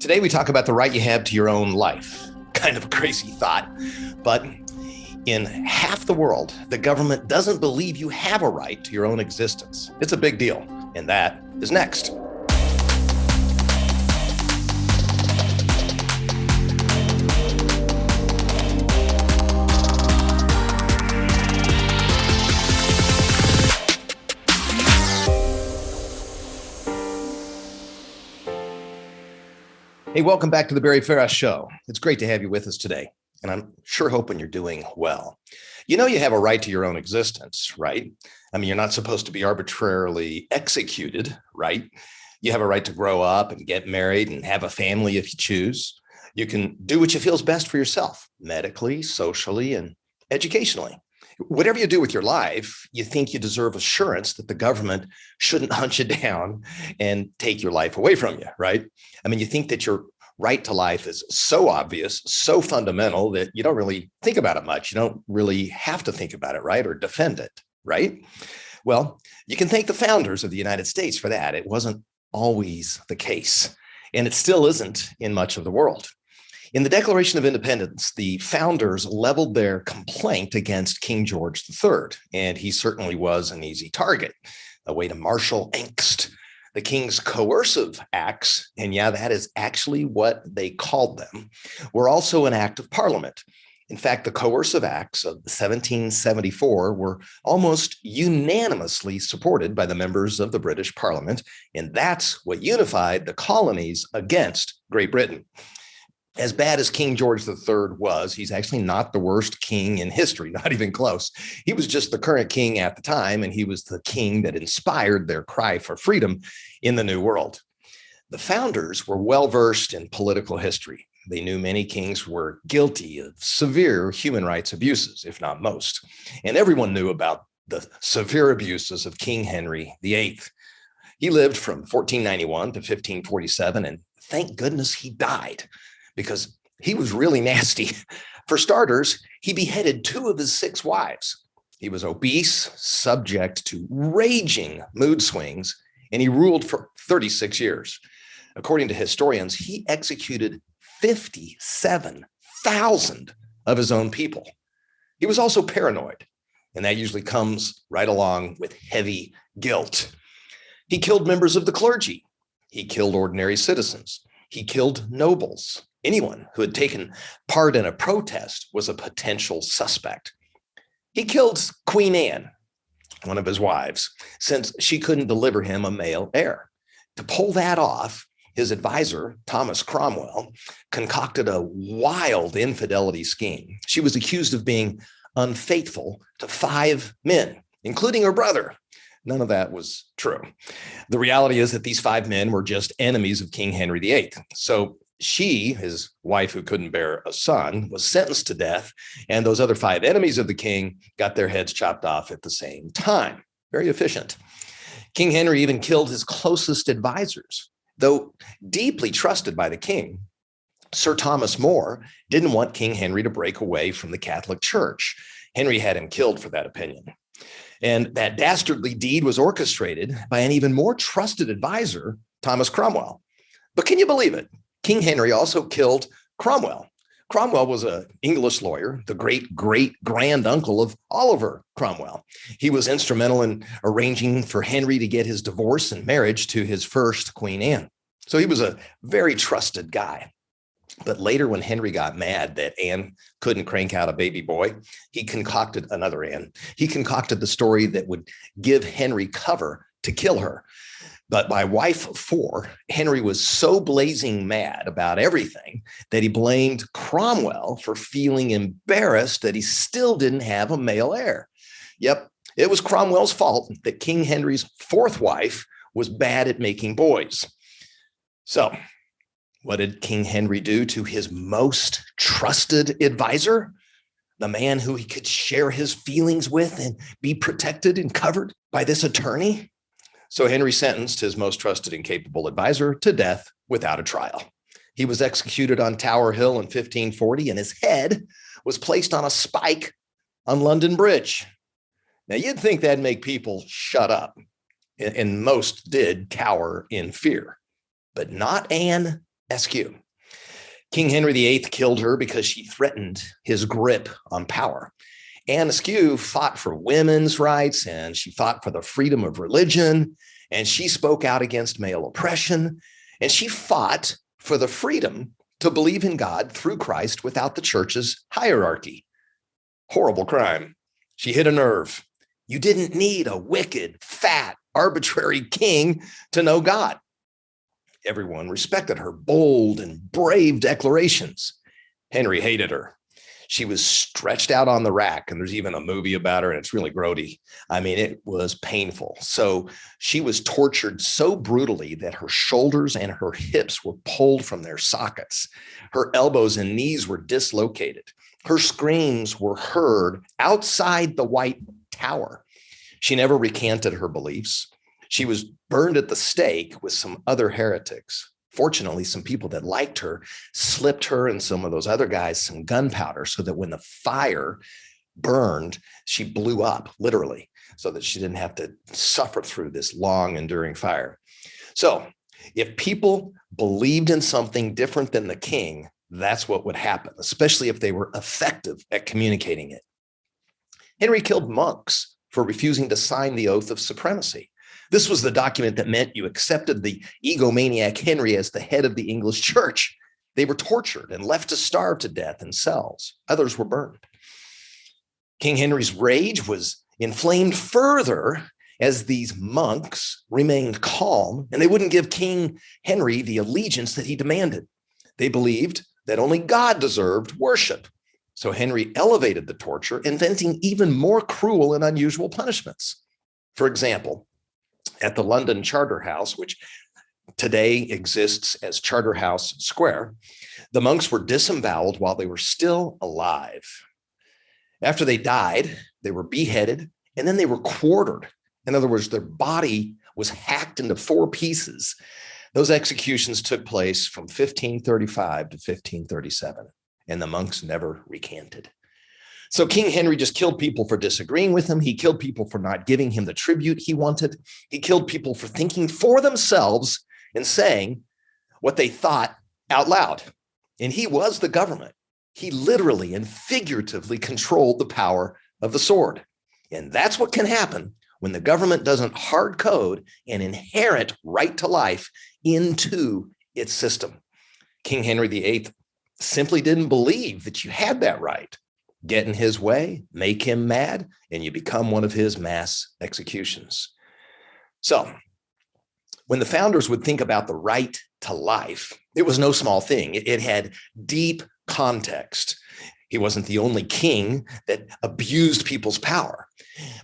Today we talk about the right you have to your own life. Kind of a crazy thought, but in half the world, the government doesn't believe you have a right to your own existence. It's a big deal, and that is next. Hey, welcome back to the Farah Show. It's great to have you with us today, and I'm sure hoping you're doing well. You know you have a right to your own existence, right? I mean, you're not supposed to be arbitrarily executed, right? You have a right to grow up and get married and have a family if you choose. You can do what you feel is best for yourself, medically, socially, and educationally. Whatever you do with your life, you think you deserve assurance that the government shouldn't hunt you down and take your life away from you, right? I mean, you think that your right to life is so obvious, so fundamental that you don't really think about it much. You don't really have to think about it, right? Or defend it, right? Well, you can thank the founders of the United States for that. It wasn't always the case, and it still isn't in much of the world. In the Declaration of Independence, the founders leveled their complaint against King George III, and he certainly was an easy target, a way to marshal angst. The king's coercive acts, and yeah, that is actually what they called them, were also an act of parliament. In fact, the coercive acts of 1774 were almost unanimously supported by the members of the British Parliament, and that's what unified the colonies against Great Britain. As bad as King George III was, he's actually not the worst king in history, not even close. He was just the current king at the time, and he was the king that inspired their cry for freedom in the New World. The founders were well-versed in political history. They knew many kings were guilty of severe human rights abuses, if not most. And everyone knew about the severe abuses of King Henry VIII. He lived from 1491 to 1547, and thank goodness he died, because he was really nasty. For starters, he beheaded 2 of his 6 wives. He was obese, subject to raging mood swings, and he ruled for 36 years. According to historians, he executed 57,000 of his own people. He was also paranoid, and that usually comes right along with heavy guilt. He killed members of the clergy. He killed ordinary citizens. He killed nobles. Anyone who had taken part in a protest was a potential suspect. He killed Queen Anne, one of his wives, since she couldn't deliver him a male heir. To pull that off, his advisor, Thomas Cromwell, concocted a wild infidelity scheme. She was accused of being unfaithful to 5 men, including her brother. None of that was true. The reality is that these 5 men were just enemies of King Henry VIII. So she, his wife who couldn't bear a son, was sentenced to death, and those other 5 enemies of the king got their heads chopped off at the same time. Very efficient. King Henry even killed his closest advisors. Though deeply trusted by the king, Sir Thomas More didn't want King Henry to break away from the Catholic Church. Henry had him killed for that opinion. And that dastardly deed was orchestrated by an even more trusted advisor, Thomas Cromwell. But can you believe it? King Henry also killed Cromwell. Cromwell was an English lawyer, the great-great-grand uncle of Oliver Cromwell. He was instrumental in arranging for Henry to get his divorce and marriage to his first Queen Anne. So he was a very trusted guy. But later, when Henry got mad that Anne couldn't crank out a baby boy, he concocted another Anne. He concocted the story that would give Henry cover to kill her. But by wife 4, Henry was so blazing mad about everything that he blamed Cromwell for feeling embarrassed that he still didn't have a male heir. Yep, it was Cromwell's fault that King Henry's 4th wife was bad at making boys. So, what did King Henry do to his most trusted advisor? The man who he could share his feelings with and be protected and covered by this attorney? So Henry sentenced his most trusted and capable advisor to death without a trial. He was executed on Tower Hill in 1540, and his head was placed on a spike on London Bridge. Now, you'd think that'd make people shut up, and most did cower in fear, but not Anne SQ. King Henry VIII killed her because she threatened his grip on power. Anne Askew fought for women's rights, and she fought for the freedom of religion, and she spoke out against male oppression, and she fought for the freedom to believe in God through Christ without the church's hierarchy. Horrible crime. She hit a nerve. You didn't need a wicked, fat, arbitrary king to know God. Everyone respected her bold and brave declarations. Henry hated her. She was stretched out on the rack, and there's even a movie about her, and it's really grody. I mean, it was painful. So she was tortured so brutally that her shoulders and her hips were pulled from their sockets. Her elbows and knees were dislocated. Her screams were heard outside the White Tower. She never recanted her beliefs. She was burned at the stake with some other heretics. Fortunately, some people that liked her slipped her and some of those other guys some gunpowder so that when the fire burned, she blew up, literally, so that she didn't have to suffer through this long, enduring fire. So if people believed in something different than the king, that's what would happen, especially if they were effective at communicating it. Henry killed monks for refusing to sign the oath of supremacy. This was the document that meant you accepted the egomaniac Henry as the head of the English church. They were tortured and left to starve to death in cells. Others were burned. King Henry's rage was inflamed further as these monks remained calm, and they wouldn't give King Henry the allegiance that he demanded. They believed that only God deserved worship. So Henry elevated the torture, inventing even more cruel and unusual punishments. For example, at the London Charterhouse, which today exists as Charterhouse Square, the monks were disemboweled while they were still alive. After they died, they were beheaded, and then they were quartered. In other words, their body was hacked into 4 pieces. Those executions took place from 1535 to 1537, and the monks never recanted. So King Henry just killed people for disagreeing with him. He killed people for not giving him the tribute he wanted. He killed people for thinking for themselves and saying what they thought out loud. And he was the government. He literally and figuratively controlled the power of the sword. And that's what can happen when the government doesn't hard code an inherent right to life into its system. King Henry VIII simply didn't believe that you had that right. Get in his way, make him mad, and you become one of his mass executions. So when the founders would think about the right to life, it was no small thing. It had deep context. He wasn't the only king that abused people's power,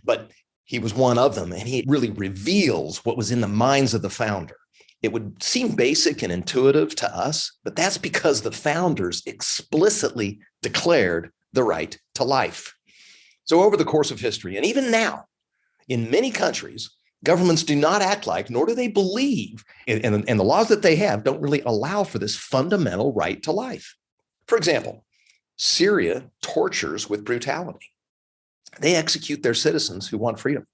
but he was one of them, and he really reveals what was in the minds of the founder. It would seem basic and intuitive to us, but that's because the founders explicitly declared the right to life. So over the course of history, and even now, in many countries, governments do not act like, nor do they believe, and the laws that they have don't really allow for this fundamental right to life. For example, Syria tortures with brutality. They execute their citizens who want freedom.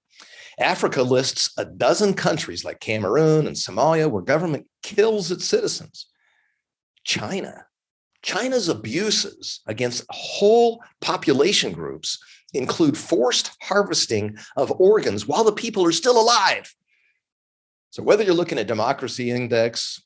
Africa lists a dozen countries like Cameroon and Somalia where government kills its citizens. China's abuses against whole population groups include forced harvesting of organs while the people are still alive. So whether you're looking at Democracy Index,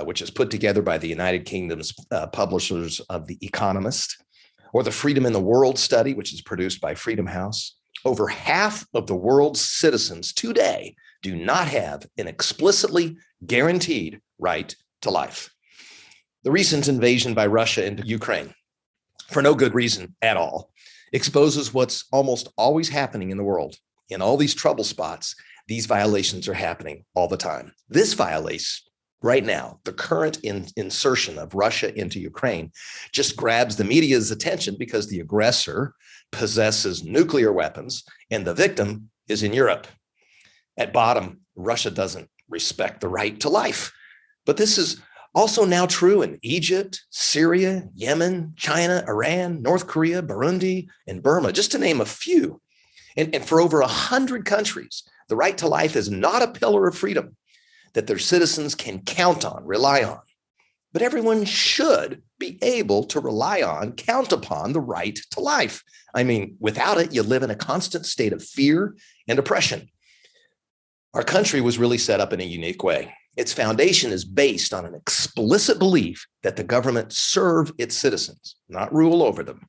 which is put together by the United Kingdom's publishers of The Economist, or the Freedom in the World study, which is produced by Freedom House, over half of the world's citizens today do not have an explicitly guaranteed right to life. The recent invasion by Russia into Ukraine, for no good reason at all, exposes what's almost always happening in the world. In all these trouble spots, these violations are happening all the time. This violation right now, the current insertion of Russia into Ukraine, just grabs the media's attention because the aggressor possesses nuclear weapons and the victim is in Europe. At bottom, Russia doesn't respect the right to life. But this is also now true in Egypt, Syria, Yemen, China, Iran, North Korea, Burundi, and Burma, just to name a few. And for over 100 countries, the right to life is not a pillar of freedom that their citizens can count on, rely on. but everyone should be able to rely on, count upon the right to life. I mean, without it, you live in a constant state of fear and oppression. Our country was really set up in a unique way. Its foundation is based on an explicit belief that the government serve its citizens, not rule over them.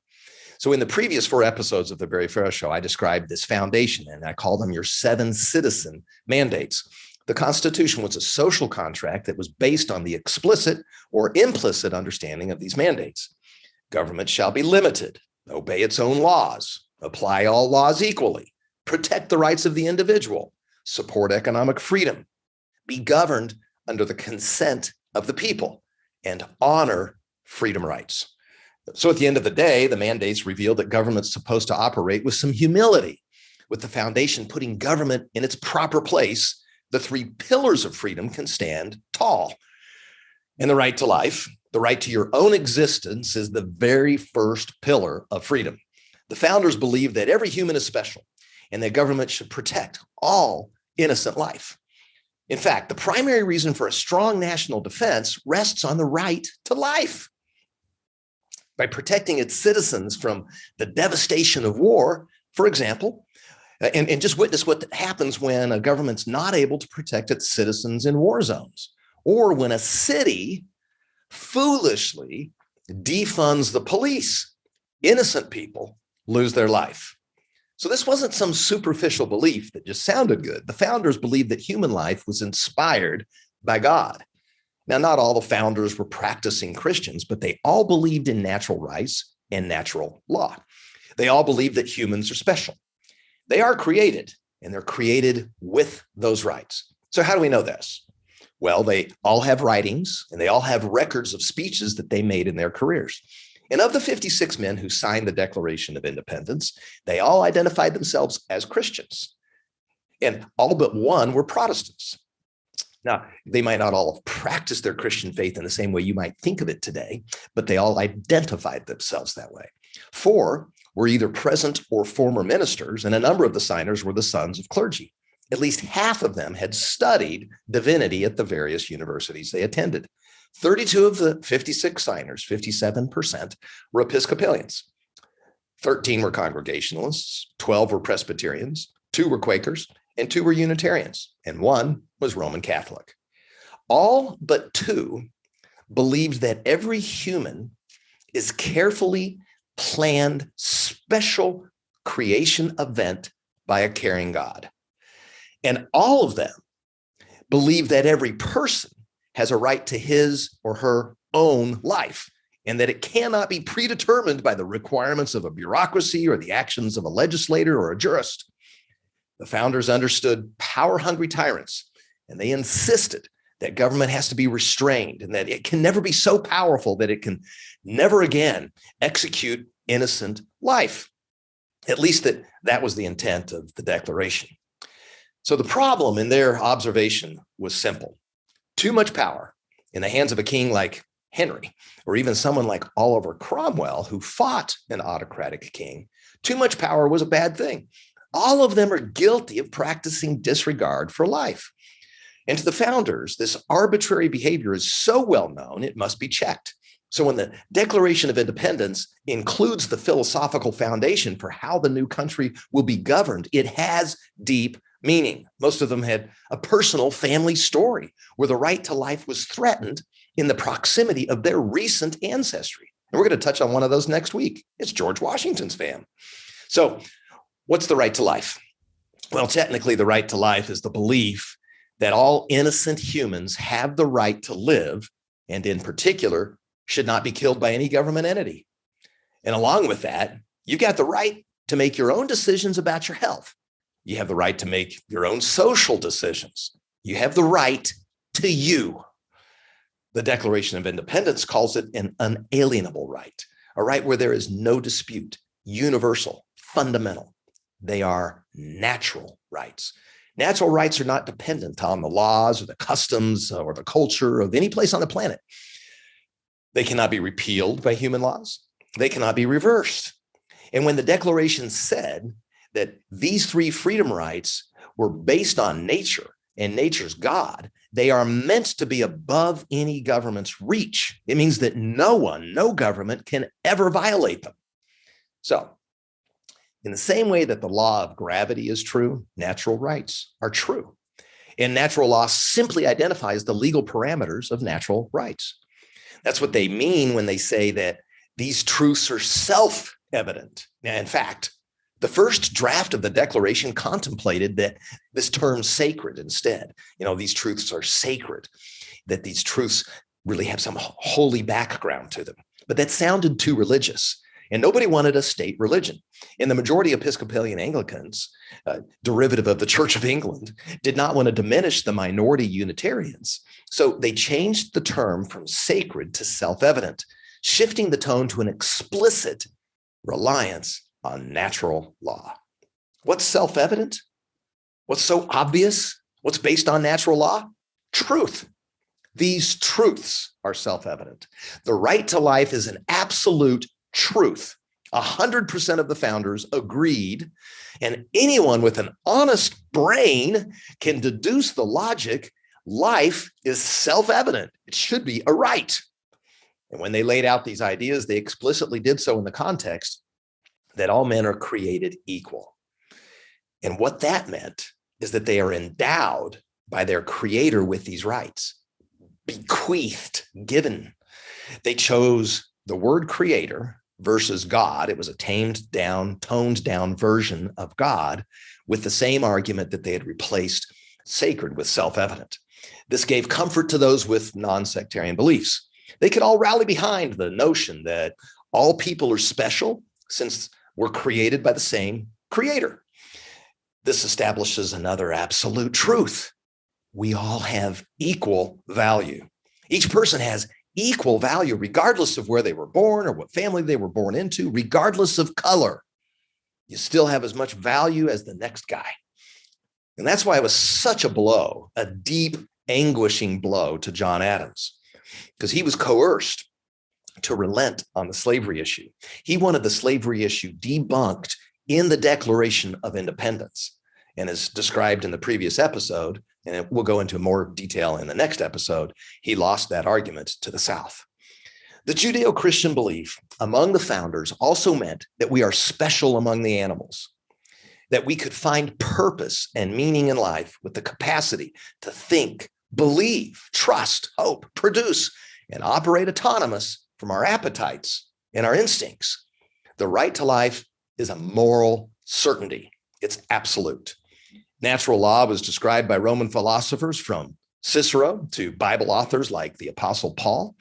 So in the previous 4 episodes of the Very Farah Show, I described this foundation, and I call them your 7 citizen mandates. The Constitution was a social contract that was based on the explicit or implicit understanding of these mandates. Government shall be limited, obey its own laws, apply all laws equally, protect the rights of the individual, support economic freedom, be governed under the consent of the people, and honor freedom rights. So at the end of the day, the mandates reveal that government's supposed to operate with some humility, with the foundation putting government in its proper place. The 3 pillars of freedom can stand tall. And the right to life, the right to your own existence, is the very first pillar of freedom. The founders believed that every human is special and that government should protect all innocent life. In fact, the primary reason for a strong national defense rests on the right to life. By protecting its citizens from the devastation of war, for example, and just witness what happens when a government's not able to protect its citizens in war zones, or when a city foolishly defunds the police. Innocent people lose their life. So this wasn't some superficial belief that just sounded good. The founders believed that human life was inspired by God. Now, not all the founders were practicing Christians, but they all believed in natural rights and natural law. They all believed that humans are special. They are created, and they're created with those rights. So how do we know this? Well, they all have writings, and they all have records of speeches that they made in their careers. And of the 56 men who signed the Declaration of Independence, they all identified themselves as Christians, and all but one were Protestants. Now, they might not all have practiced their Christian faith in the same way you might think of it today, but they all identified themselves that way. 4 were either present or former ministers, and a number of the signers were the sons of clergy. At least half of them had studied divinity at the various universities they attended. 32 of the 56 signers, 57%, were Episcopalians. 13 were Congregationalists, 12 were Presbyterians, 2 were Quakers, and 2 were Unitarians, and 1 was Roman Catholic. All but 2 believed that every human is carefully planned special creation event by a caring God. And all of them believe that every person has a right to his or her own life, and that it cannot be predetermined by the requirements of a bureaucracy or the actions of a legislator or a jurist. The founders understood power-hungry tyrants, and they insisted that government has to be restrained and that it can never be so powerful that it can never again execute innocent life. At least that was the intent of the Declaration. So the problem in their observation was simple. Too much power in the hands of a king like Henry, or even someone like Oliver Cromwell, who fought an autocratic king, too much power was a bad thing. All of them are guilty of practicing disregard for life. And to the founders, this arbitrary behavior is so well known, it must be checked. So when the Declaration of Independence includes the philosophical foundation for how the new country will be governed, it has deep meaning. Most of them had a personal family story where the right to life was threatened in the proximity of their recent ancestry. And we're going to touch on one of those next week. It's George Washington's fam. So what's the right to life? Well, technically, the right to life is the belief that all innocent humans have the right to live, and in particular, should not be killed by any government entity. And along with that, you've got the right to make your own decisions about your health. You have the right to make your own social decisions. You have the right to you. The Declaration of Independence calls it an unalienable right, a right where there is no dispute, universal, fundamental. They are natural rights. Natural rights are not dependent on the laws or the customs or the culture of any place on the planet. They cannot be repealed by human laws. They cannot be reversed. And when the Declaration said that these 3 freedom rights were based on nature and nature's God, they are meant to be above any government's reach. It means that no government can ever violate them. So, in the same way that the law of gravity is true, natural rights are true. And natural law simply identifies the legal parameters of natural rights. That's what they mean when they say that these truths are self-evident. Now, in fact, the first draft of the Declaration contemplated that this term sacred instead. These truths are sacred, that these truths really have some holy background to them. But that sounded too religious, and nobody wanted a state religion. And the majority of Episcopalian Anglicans, derivative of the Church of England, did not want to diminish the minority Unitarians. So they changed the term from sacred to self-evident, shifting the tone to an explicit reliance on natural law. What's self-evident? What's so obvious? What's based on natural law? Truth. These truths are self-evident. The right to life is an absolute truth. 100% of the founders agreed, and anyone with an honest brain can deduce the logic. Life is self-evident. It should be a right. And when they laid out these ideas, they explicitly did so in the context that all men are created equal. And what that meant is that they are endowed by their creator with these rights, bequeathed, given. They chose the word creator versus God. It was a toned down version of God with the same argument that they had replaced sacred with self-evident. This gave comfort to those with non-sectarian beliefs. They could all rally behind the notion that all people are special since we're created by the same creator. This establishes another absolute truth. We all have equal value. Each person has equal value, regardless of where they were born or what family they were born into, regardless of color. You still have as much value as the next guy. And that's why it was such a blow, a deep, anguishing blow to John Adams, because he was coerced to relent on the slavery issue. He wanted the slavery issue debunked in the Declaration of Independence. And as described in the previous episode, and we'll go into more detail in the next episode, he lost that argument to the South. The Judeo-Christian belief among the founders also meant that we are special among the animals, that we could find purpose and meaning in life with the capacity to think, believe, trust, hope, produce, and operate autonomous from our appetites and our instincts. The right to life is a moral certainty. It's absolute. Natural law was described by Roman philosophers from Cicero to Bible authors like the Apostle Paul,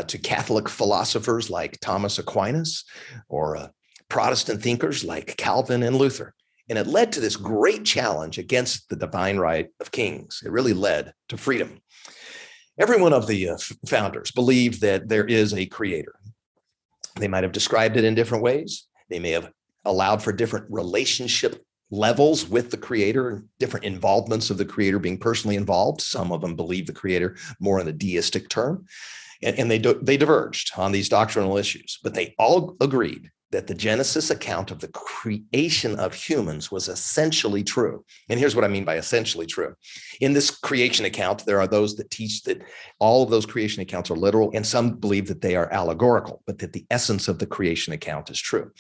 to Catholic philosophers like Thomas Aquinas, or Protestant thinkers like Calvin and Luther. And it led to this great challenge against the divine right of kings. It really led to freedom. Every one of the founders believed that there is a creator. They might have described it in different ways. They may have allowed for different relationship levels with the creator, different involvements of the creator being personally involved. Some of them believe the creator more in the deistic term. And they diverged on these doctrinal issues, but they all agreed that the Genesis account of the creation of humans was essentially true. And here's what I mean by essentially true. In this creation account, there are those that teach that all of those creation accounts are literal, and some believe that they are allegorical, but that the essence of the creation account is true.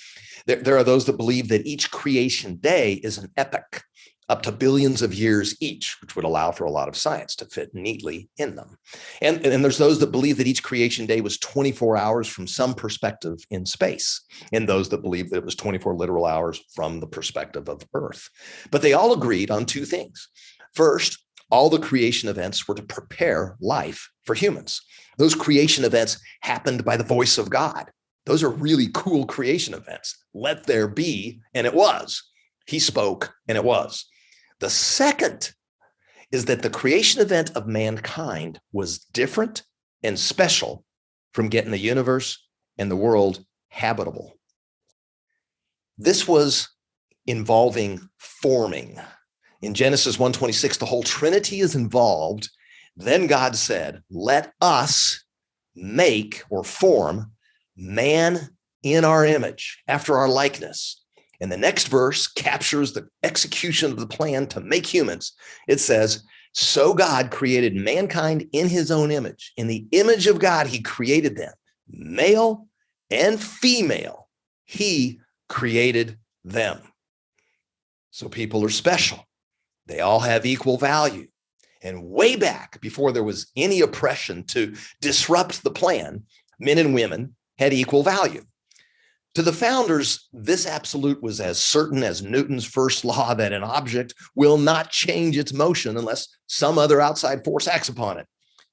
There are those that believe that each creation day is an epoch, up to billions of years each, which would allow for a lot of science to fit neatly in them. And there's those that believe that each creation day was 24 hours from some perspective in space, and those that believe that it was 24 literal hours from the perspective of Earth. But they all agreed on two things. First, all the creation events were to prepare life for humans. Those creation events happened by the voice of God. Those are really cool creation events. Let there be, and it was. He spoke, and it was. The second is that the creation event of mankind was different and special from getting the universe and the world habitable. This was involving forming. In Genesis 1:26, the whole Trinity is involved. Then God said, let us make or form man in our image, after our likeness. And the next verse captures the execution of the plan to make humans. It says, So God created mankind in his own image. In the image of God, he created them. Male and female, he created them. So people are special. They all have equal value. And way back before there was any oppression to disrupt the plan, men and women had equal value. To the founders, this absolute was as certain as Newton's first law that an object will not change its motion unless some other outside force acts upon it.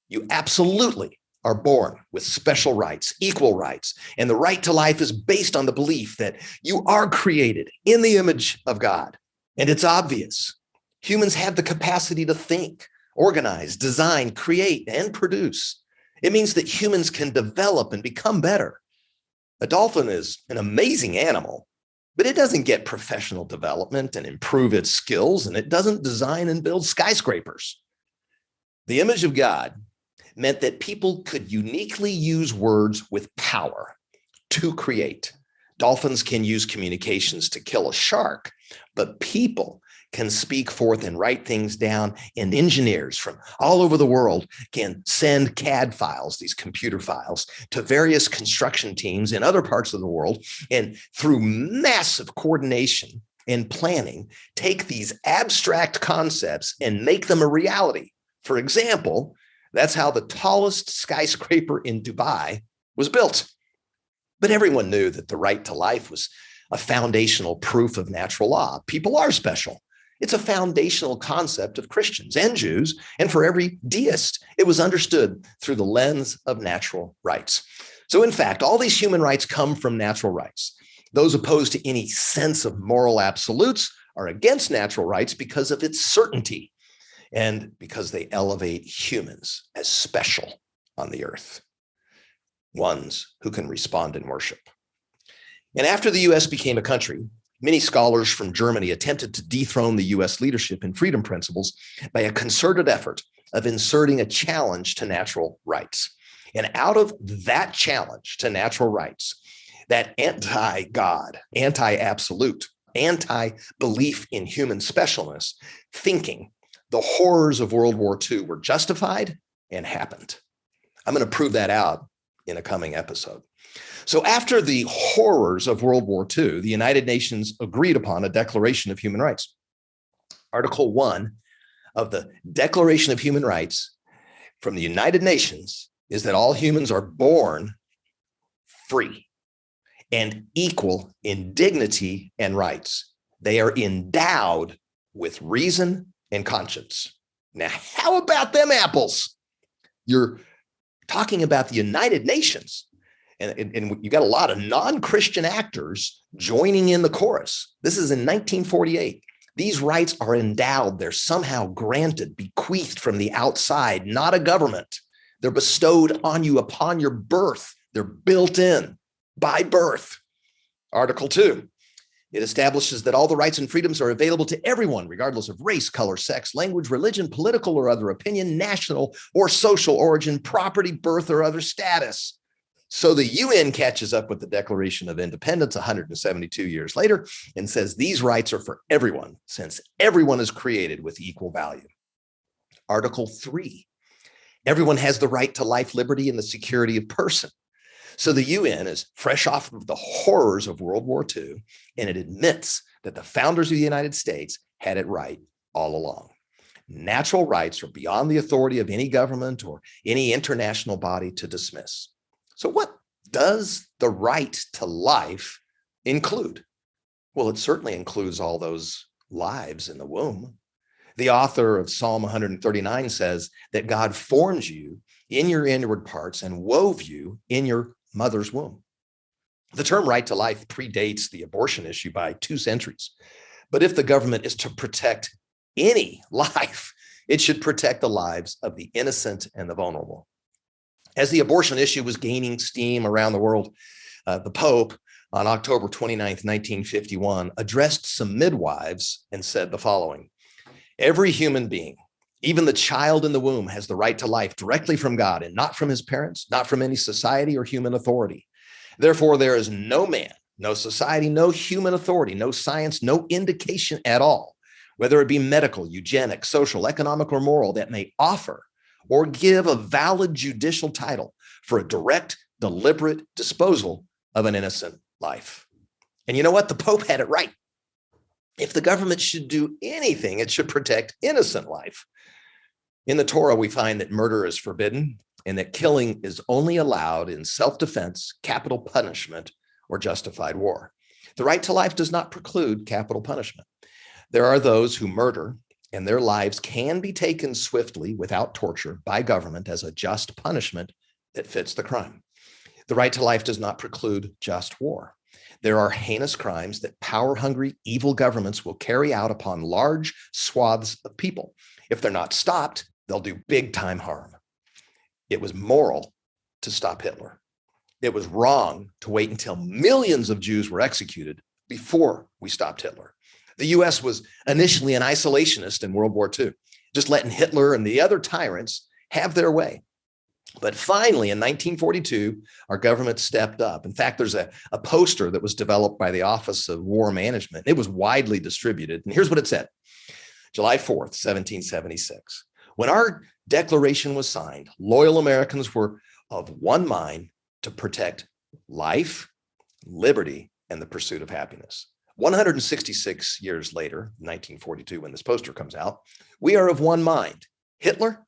You absolutely are born with special rights, equal rights, and the right to life is based on the belief that you are created in the image of God. And it's obvious. Humans have the capacity to think, organize, design, create, and produce. It means that humans can develop and become better. A dolphin is an amazing animal, but it doesn't get professional development and improve its skills, and it doesn't design and build skyscrapers. The image of God meant that people could uniquely use words with power to create. Dolphins can use communications to kill a shark, but people can speak forth and write things down, and engineers from all over the world can send CAD files, these computer files, to various construction teams in other parts of the world, and through massive coordination and planning, take these abstract concepts and make them a reality. For example, that's how the tallest skyscraper in Dubai was built. But everyone knew that the right to life was a foundational proof of natural law. People are special. It's a foundational concept of Christians and Jews, and for every deist, it was understood through the lens of natural rights. So in fact, all these human rights come from natural rights. Those opposed to any sense of moral absolutes are against natural rights because of its certainty and because they elevate humans as special on the earth, ones who can respond in worship. And after the U.S. became a country, many scholars from Germany attempted to dethrone the U.S. leadership in freedom principles by a concerted effort of inserting a challenge to natural rights. And out of that challenge to natural rights, that anti-God, anti-absolute, anti-belief in human specialness thinking, the horrors of World War II were justified and happened. I'm going to prove that out in a coming episode. So after the horrors of World War II, the United Nations agreed upon a Declaration of Human Rights. Article 1 of the Declaration of Human Rights from the United Nations is that all humans are born free and equal in dignity and rights. They are endowed with reason and conscience. Now, how about them apples? You're talking about the United Nations. And you got a lot of non-Christian actors joining in the chorus. This is in 1948. These rights are endowed. They're somehow granted, bequeathed from the outside, not a government. They're bestowed on you upon your birth. They're built in by birth. Article 2, it establishes that all the rights and freedoms are available to everyone, regardless of race, color, sex, language, religion, political or other opinion, national or social origin, property, birth, or other status. So the UN catches up with the Declaration of Independence 172 years later and says these rights are for everyone, since everyone is created with equal value. Article 3, everyone has the right to life, liberty, and the security of person. So the UN is fresh off of the horrors of World War II, and it admits that the founders of the United States had it right all along. Natural rights are beyond the authority of any government or any international body to dismiss. So what does the right to life include? Well, it certainly includes all those lives in the womb. The author of Psalm 139 says that God formed you in your inward parts and wove you in your mother's womb. The term right to life predates the abortion issue by 2 centuries. But if the government is to protect any life, it should protect the lives of the innocent and the vulnerable. As the abortion issue was gaining steam around the world, the Pope on October 29th, 1951, addressed some midwives and said the following: every human being, even the child in the womb, has the right to life directly from God and not from his parents, not from any society or human authority. Therefore, there is no man, no society, no human authority, no science, no indication at all whether it be medical, eugenic, social, economic, or moral, that may offer or give a valid judicial title for a direct, deliberate disposal of an innocent life. And you know what? The Pope had it right. If the government should do anything, it should protect innocent life. In the Torah, we find that murder is forbidden and that killing is only allowed in self-defense, capital punishment, or justified war. The right to life does not preclude capital punishment. There are those who murder, and their lives can be taken swiftly without torture by government as a just punishment that fits the crime. The right to life does not preclude just war. There are heinous crimes that power-hungry, evil governments will carry out upon large swaths of people. If they're not stopped, they'll do big-time harm. It was moral to stop Hitler. It was wrong to wait until millions of Jews were executed before we stopped Hitler. The U.S. was initially an isolationist in World War II, just letting Hitler and the other tyrants have their way. But finally, in 1942, our government stepped up. In fact, there's a poster that was developed by the Office of War Management. It was widely distributed. And here's what it said. July 4th, 1776. When our declaration was signed, loyal Americans were of one mind to protect life, liberty, and the pursuit of happiness. 166 years later, 1942, when this poster comes out, we are of one mind. Hitler,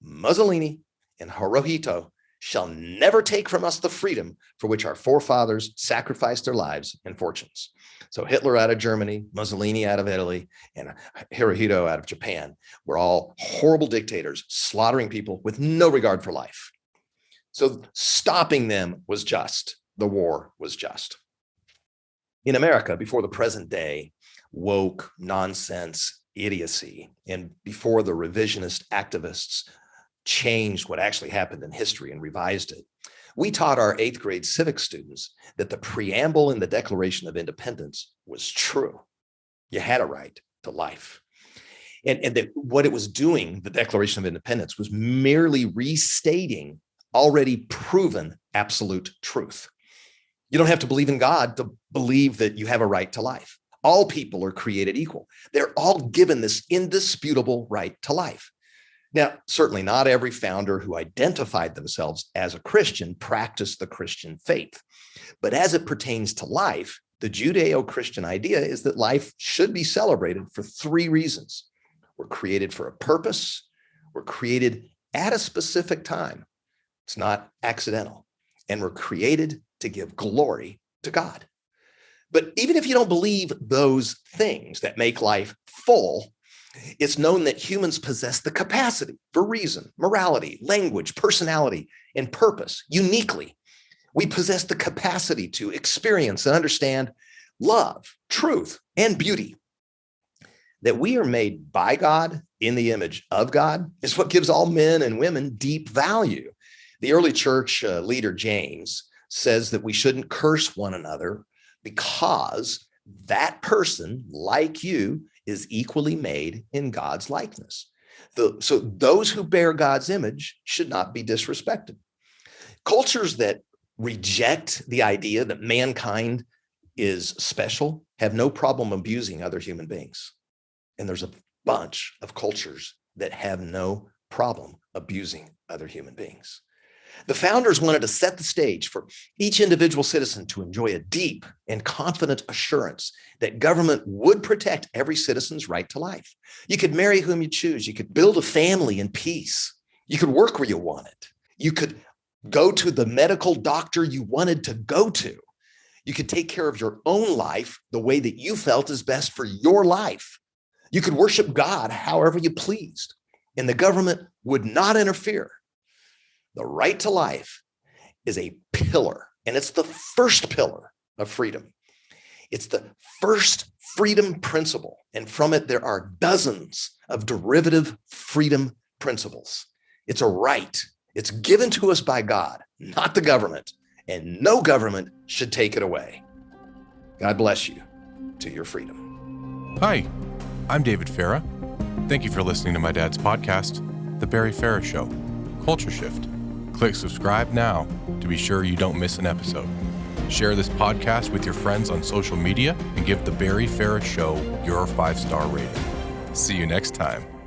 Mussolini, and Hirohito shall never take from us the freedom for which our forefathers sacrificed their lives and fortunes. So Hitler out of Germany, Mussolini out of Italy, and Hirohito out of Japan were all horrible dictators slaughtering people with no regard for life. So stopping them was just. The war was just. In America, before the present day woke nonsense idiocy, and before the revisionist activists changed what actually happened in history and revised it, we taught our 8th grade civics students that the preamble in the Declaration of Independence was true. You had a right to life. And that what it was doing, the Declaration of Independence, was merely restating already proven absolute truth. You don't have to believe in God to believe that you have a right to life. All people are created equal. They're all given this indisputable right to life. Now, certainly not every founder who identified themselves as a Christian practiced the Christian faith. But as it pertains to life, the Judeo-Christian idea is that life should be celebrated for 3 reasons. We're created for a purpose. We're created at a specific time. It's not accidental. And we're created to give glory to God. But even if you don't believe those things that make life full, it's known that humans possess the capacity for reason, morality, language, personality, and purpose uniquely. We possess the capacity to experience and understand love, truth, and beauty. That we are made by God in the image of God is what gives all men and women deep value. The early church leader, James, says that we shouldn't curse one another because that person, like you, is equally made in God's likeness. So those who bear God's image should not be disrespected. Cultures that reject the idea that mankind is special have no problem abusing other human beings. And there's a bunch of cultures that have no problem abusing other human beings. The founders wanted to set the stage for each individual citizen to enjoy a deep and confident assurance that government would protect every citizen's right to life. You could marry whom you choose. You could build a family in peace. You could work where you wanted. You could go to the medical doctor you wanted to go to. You could take care of your own life the way that you felt is best for your life. You could worship God however you pleased, and the government would not interfere. The right to life is a pillar, and it's the first pillar of freedom. It's the first freedom principle, and from it, there are dozens of derivative freedom principles. It's a right. It's given to us by God, not the government, and no government should take it away. God bless you to your freedom. Hi, I'm David Farah. Thank you for listening to my dad's podcast, The Barry Farah Show, Culture Shift. Click subscribe now to be sure you don't miss an episode. Share this podcast with your friends on social media and give The Barry Farah Show your 5-star rating. See you next time.